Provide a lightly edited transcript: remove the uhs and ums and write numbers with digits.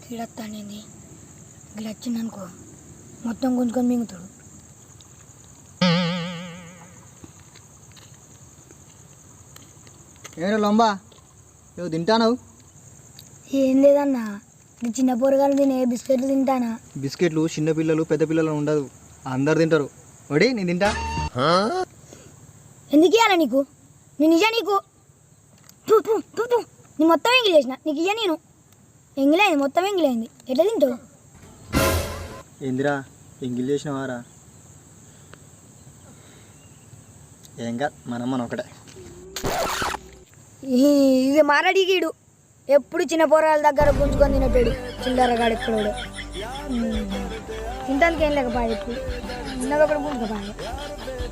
గిడత్తానేది గిడొచ్చిందనుకో మొత్తం గుంజుకొని మింగుతాడు. ఏమైనా లొంబా నువ్వు తింటాను? ఏం లేదన్నా, నీ చిన్న పోరగాలు తినే బిస్కెట్లు తింటానా. బిస్కెట్లు చిన్న పిల్లలు పెద్ద పిల్లలు ఉండదు, అందరు తింటారు. ఒడి నేను తింటా. ఎందుకు ఇవ్వాలా నీకు? నేను నిజా నీకు తూ తూ తూ తూ నీ మొత్తం ఎంగిలి చేసిన నీకు ఇయ్య. నేను ఎంగిలైంది, మొత్తం ఎంగిలైంది. ఎట్లా తింటావు? ఏందిరా ఎంగిల్ చేసినవారా? ఏం కాదు, మనం ఒకటే. ఇది మారడిగీడు ఎప్పుడు చిన్న పోరాల దగ్గర గుంజుకొని తినేటాడు చిల్లరగాడు ఎక్కడోడు. తింటానికి ఏం లేకపోయా, ఇప్పుడు చిన్నది ఒకటి గుంజుకపోయా.